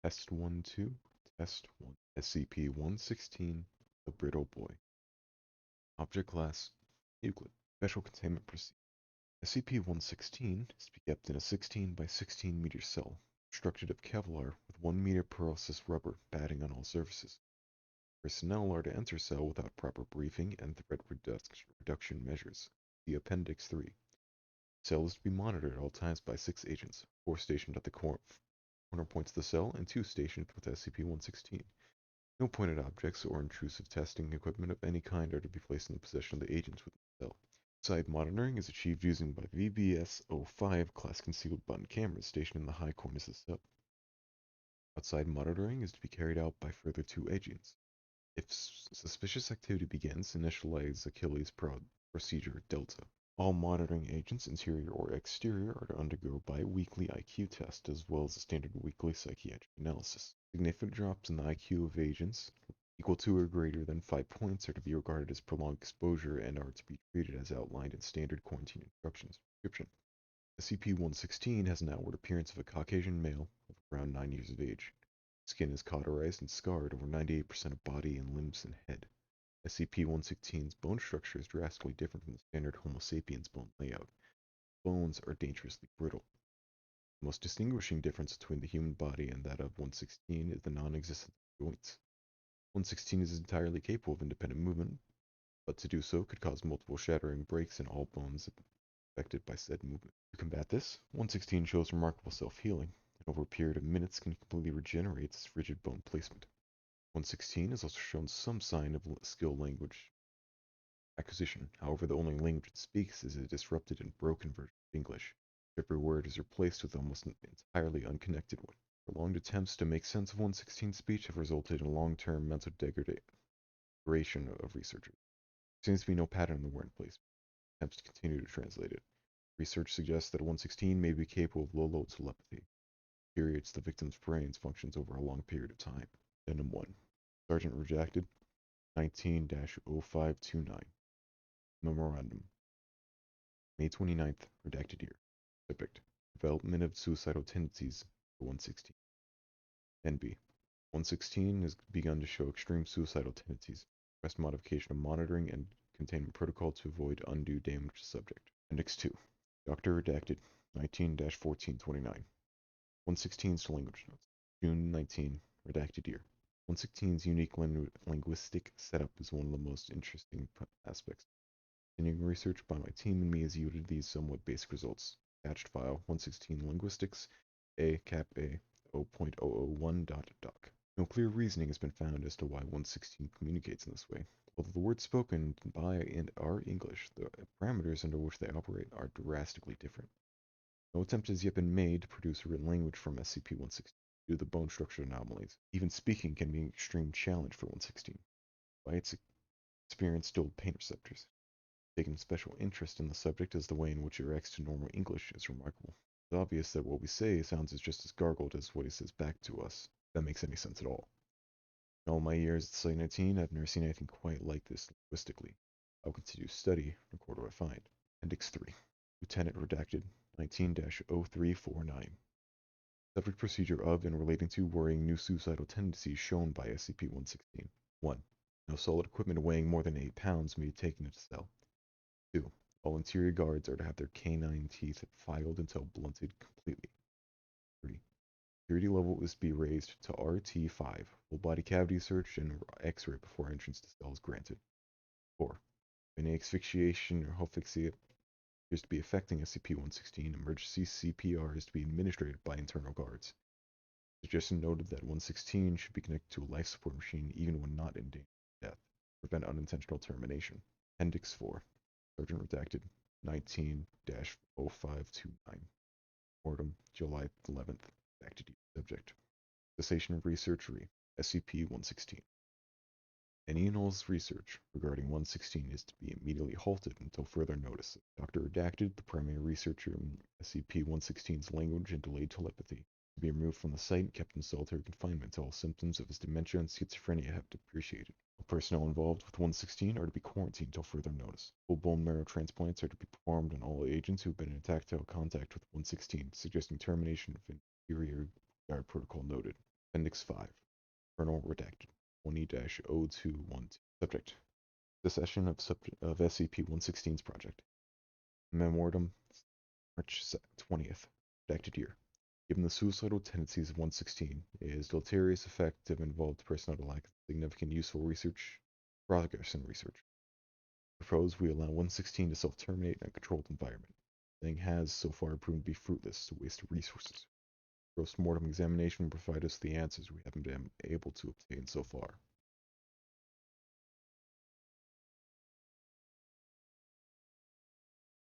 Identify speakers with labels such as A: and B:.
A: Test 1 2, Test 1. SCP-116, the Brittle Boy. Object Class, Euclid. Special Containment Procedure. SCP-116 is to be kept in a 16 by 16 meter cell, constructed of Kevlar with 1 meter porous rubber batting on all surfaces. Personnel are to enter cell without proper briefing and threat reduction measures. The Appendix 3. Cell is to be monitored at all times by 6 agents, 4 stationed at the corner points of the cell and 2 stationed with SCP-116. No pointed objects or intrusive testing equipment of any kind are to be placed in the possession of the agents within the cell. Side monitoring is achieved using by VBS-05 class concealed button cameras stationed in the high corners of the cell. Outside monitoring is to be carried out by further 2 agents. If suspicious activity begins, initialize Achilles procedure Delta. All monitoring agents, interior or exterior, are to undergo bi-weekly IQ tests as well as a standard weekly psychiatric analysis. Significant drops in the IQ of agents equal to or greater than 5 points are to be regarded as prolonged exposure and are to be treated as outlined in standard quarantine instructions. Description: SCP-116 has an outward appearance of a Caucasian male of around 9 years of age. Skin is cauterized and scarred over 98% of body and limbs and head. SCP-116's bone structure is drastically different from the standard Homo sapiens bone layout. Bones are dangerously brittle. The most distinguishing difference between the human body and that of 116 is the non-existence of joints. 116 is entirely capable of independent movement, but to do so could cause multiple shattering breaks in all bones affected by said movement. To combat this, 116 shows remarkable self-healing, and over a period of minutes can completely regenerate its rigid bone placement. 116 has also shown some sign of skill language acquisition. However, the only language it speaks is a disrupted and broken version of English. Every word is replaced with almost an entirely unconnected one. Prolonged attempts to make sense of 116 speech have resulted in long-term mental degradation of researchers. There seems to be no pattern in the word placement. Attempts to continue to translate it. Research suggests that 116 may be capable of low-load telepathy. Periods the victim's brains functions over a long period of time. Addendum 1. Sergeant Redacted 19-0529. Memorandum. May 29th, redacted year. Subject: development of suicidal tendencies for 116. NB. 116 has begun to show extreme suicidal tendencies. Request modification of monitoring and containment protocol to avoid undue damage to subject. Index 2. Dr. Redacted 19-1429. 116's language notes. June 19, redacted year. 116's unique linguistic setup is one of the most interesting aspects. Continuing research by my team and me has yielded these somewhat basic results. Attached file 116 linguistics A cap A 0.001.doc. No clear reasoning has been found as to why 116 communicates in this way. Although the words spoken by and are English, the parameters under which they operate are drastically different. No attempt has yet been made to produce a written language from SCP-116 due to the bone structure anomalies. Even speaking can be an extreme challenge for 116. By its experienced dual pain receptors. Taking special interest in the subject as the way in which it reacts to normal English is remarkable. It's obvious that what we say sounds just as gargled as what he says back to us, if that makes any sense at all. In all my years at Site 19, I've never seen anything quite like this linguistically. I'll continue to study, record what I find. Appendix 3. Lieutenant Redacted 19-0349. Subject procedure of and relating to worrying new suicidal tendencies shown by SCP-116. 1. No solid equipment weighing more than 8 pounds may be taken into cell. 2. All interior guards are to have their canine teeth filed until blunted completely. 3. Security level is to be raised to RT5. Full body cavity search and X-ray before entrance to cell is granted. 4. If any asphyxiation or hypoxia appears to be affecting SCP-116, emergency CPR is to be administered by internal guards. Suggestion noted that 116 should be connected to a life support machine even when not in danger of death, to prevent unintentional termination. Appendix 4. Sergeant Redacted 19-0529. Mortem, July 11th. Redacted subject. Cessation of research re. SCP-116. Any and all research regarding 116 is to be immediately halted until further notice. Dr. Redacted, the primary researcher in SCP-116's language and delayed telepathy, to be removed from the site and kept in solitary confinement until all symptoms of his dementia and schizophrenia have depreciated. All personnel involved with 116 are to be quarantined until further notice. Full bone marrow transplants are to be performed on all agents who have been in tactile contact with 116, suggesting termination of inferior guard protocol noted. Appendix 5. Kernel redacted. 20-0212. Subject. Secession of SCP-116's project. Memorandum, March 20th. Redacted year. Given the suicidal tendencies of 116, his deleterious effect have involved personnel to lack significant useful research, progress in research. Propose we allow 116 to self-terminate in a controlled environment. The thing has so far proven to be fruitless to waste resources. Post-mortem examination will provide us the answers we haven't been able to obtain so far.